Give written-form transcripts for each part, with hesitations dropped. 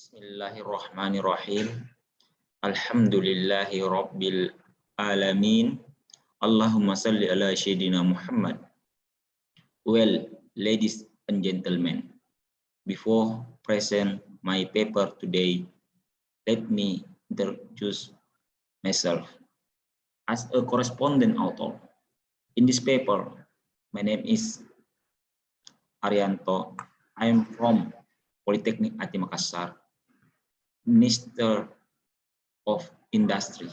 Bismillahirrahmanirrahim. Alhamdulillahi rabbil alamin. Allahumma salli ala Sayyidina Muhammad. Well, ladies and gentlemen, before present my paper today, let me introduce myself. As a correspondent author, in this paper, my name is Arianto. I am from Polytechnic Ati Makassar, Minister of Industry.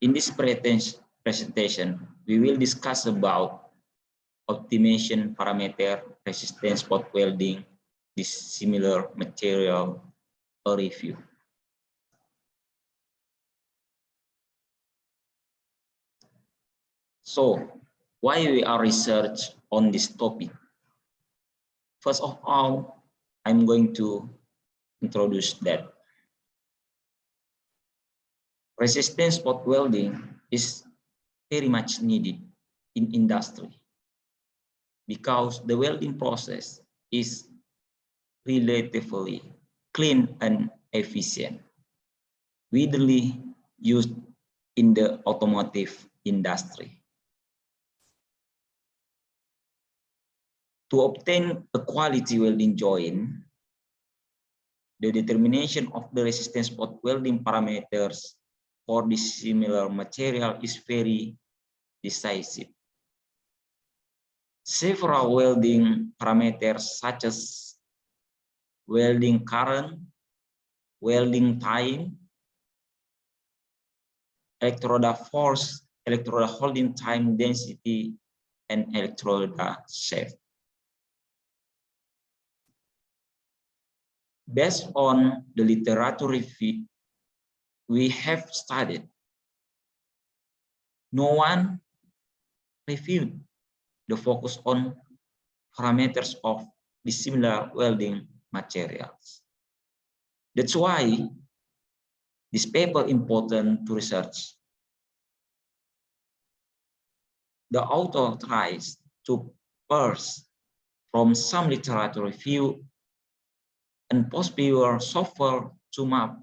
In this presentation, we will discuss about optimization parameter, resistance spot welding, dissimilar material, a review. So, why we are research on this topic? First of all, I'm going to introduce that resistance spot welding is very much needed in industry because the welding process is relatively clean and efficient, widely used in the automotive industry. To obtain a quality welding joint, the determination of the resistance spot welding parameters for dissimilar material is very decisive. Several welding parameters such as welding current, welding time, electroda force, electroda holding time density, and electroda shape. Based on the literature review we have studied, no one reviewed the focus on parameters of dissimilar welding materials. That's why this paper important to research. The author tries to parse from some literature review and post-paper software to map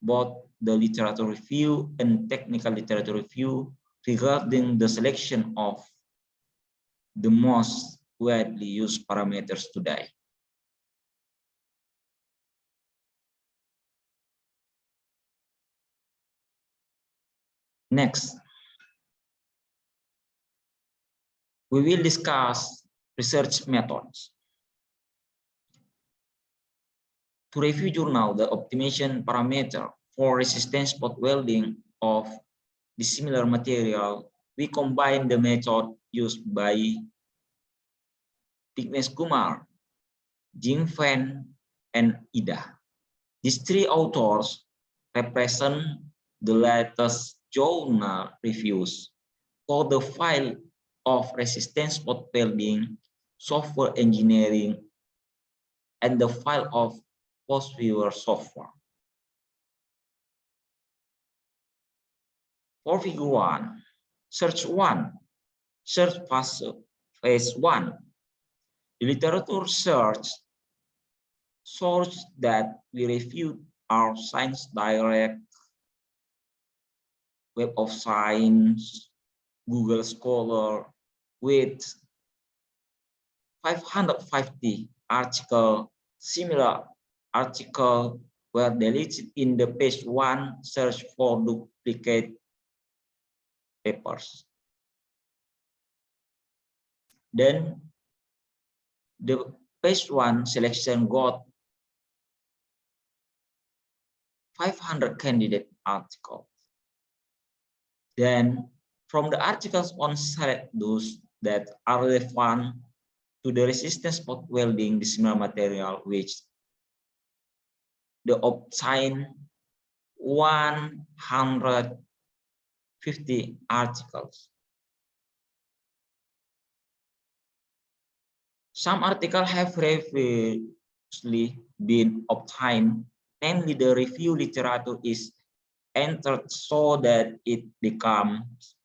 both the literature review and technical literature review regarding the selection of the most widely used parameters today. Next, we will discuss research methods. To review journal, the optimization parameter for resistance spot welding of dissimilar material, we combine the method used by Vignesh Kumar, Jing Fan, and Ida. These three authors represent the latest journal reviews for the file of resistance spot welding, software engineering, and the file of post-viewer software. For figure 1, search 1, search phase 1. The literature search source that we reviewed are Science Direct, Web of Science, Google Scholar, with 550 articles. Similar articles were deleted in the page 1 search for duplicate papers. Then the page 1 selection got 500 candidate articles. Then from the articles on select those that are relevant to the resistance spot welding dissimilar material, which the obtained 150 articles. Some articles have previously been obtained, namely the review literature is entered so that it becomes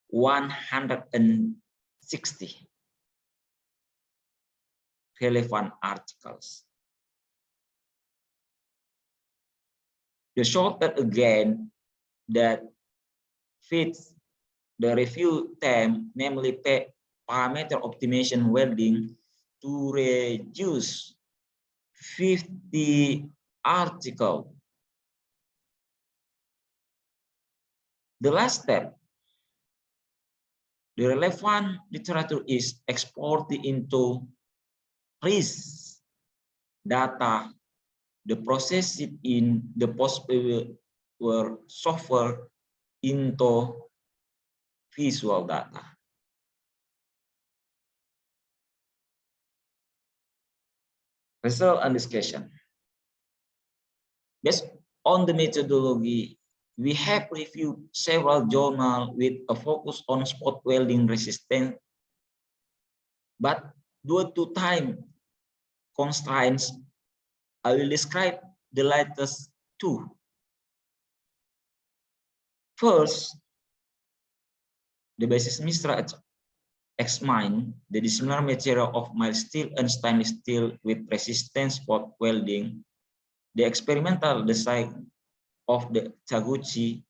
160 relevant articles. The shortcut again that fits the review theme, namely parameter optimization welding, to reduce 50 articles. The last step, the relevant literature is exported into RIS data, the process it in the post-paper software into visual data. Result and discussion. Based on the methodology, we have reviewed several journals with a focus on spot welding resistance, but due to time constraints, I will describe the latest two. First, the basis Mistra examine the dissimilar material of mild steel and stainless steel with resistant spot welding. The experimental design of the Taguchi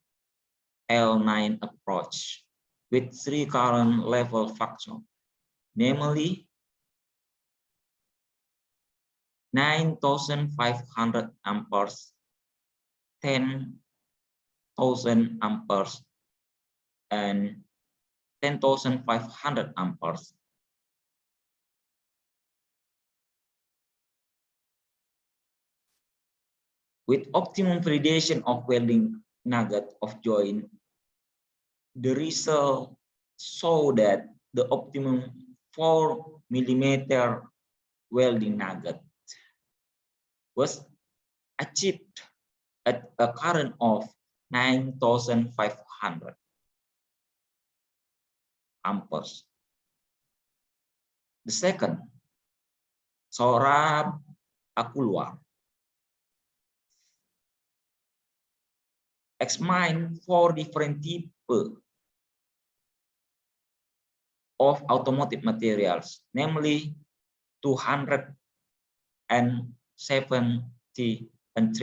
L9 approach with 3 current level factors, namely 9,500 amperes, 10,000 amperes, and 10,500 amperes. With optimum validation of welding nugget of joint, the result show that the optimum 4 mm welding nugget was achieved at a current of 9,500 amperes. The second, Saurabh Akulwa examine 4 different types of automotive materials, namely 270 and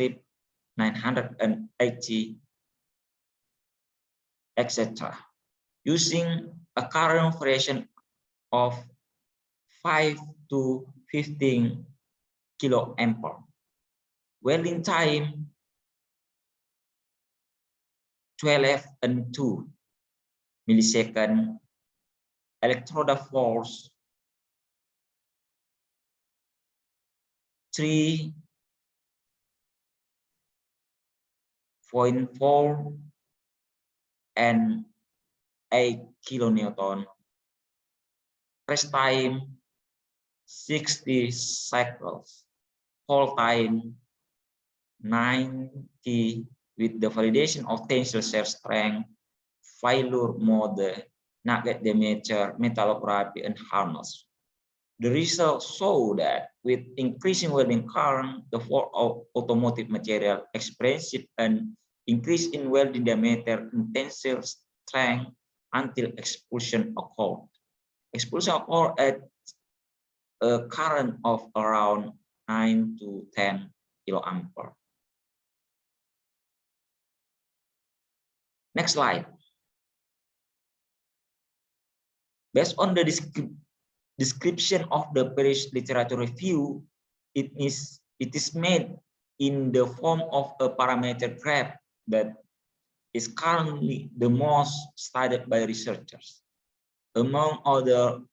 980, etc., using a current variation of 5 to 15 kiloampere. Welding time 12 and 2 millisecond. Electrode force 3.4 and 8 kilonewton. Press time 60 cycles. Hold time 90 with the validation of tensile shear strength, failure mode, nugget diameter, metallography, and harness. The results show that with increasing welding current, the four automotive material experienced an increase in welding diameter and tensile strength until expulsion occurred. Expulsion occurred at a current of around 9 to 10 kiloampere. Next slide. Based on the description of the Paris literature review, it is made in the form of a parameter graph that is currently the most studied by researchers. Among other,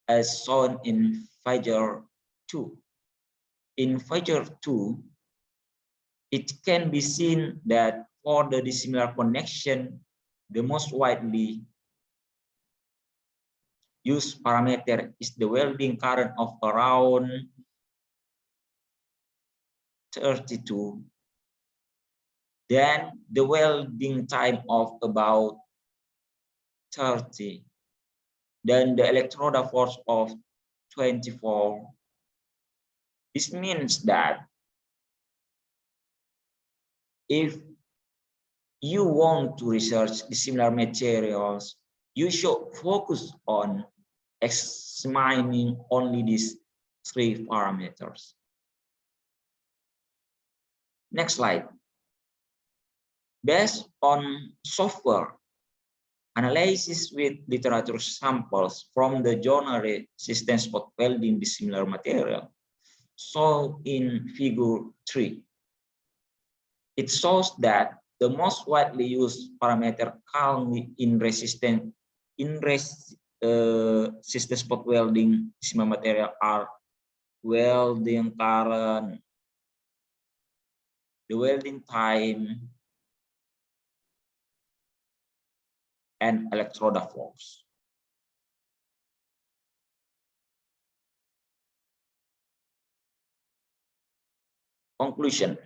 as shown in Figure 2. In Figure 2, it can be seen that for the dissimilar connection, the most widely used parameter is the welding current of around 32, then the welding time of about 30, then the electrode force of 24. This means that if you want to research similar materials, you should focus on examining only these 3 parameters. Next slide. Based on software analysis with literature samples from the journal resistance spot welding dissimilar material, shown in figure 3. It shows that the most widely used parameter currently in resistance spot welding dissimilar material are welding current, the welding time, and electrode force. Conclusion.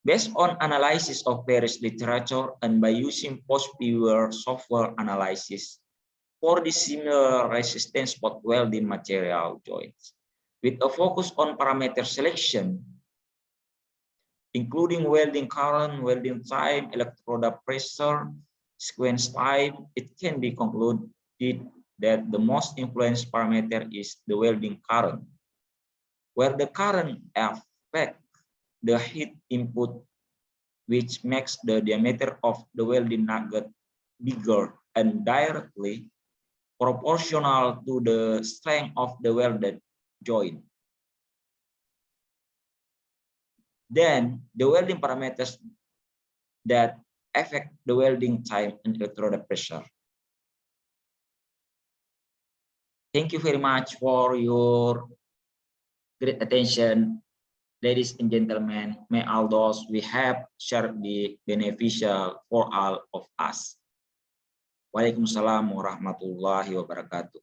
Based on analysis of various literature and by using post-viewer software analysis for the similar resistance spot welding material joints, with a focus on parameter selection, including welding current, welding time, electrode pressure, sequence time, it can be concluded that the most influenced parameter is the welding current, where the current affects the heat input, which makes the diameter of the welding nugget bigger and directly proportional to the strength of the welded joint. Then the welding parameters that affect the welding time and electrode pressure. Thank you very much for your great attention. Ladies and gentlemen, may all those we have share be beneficial for all of us. Waalaikumsalam warahmatullahi wabarakatuh.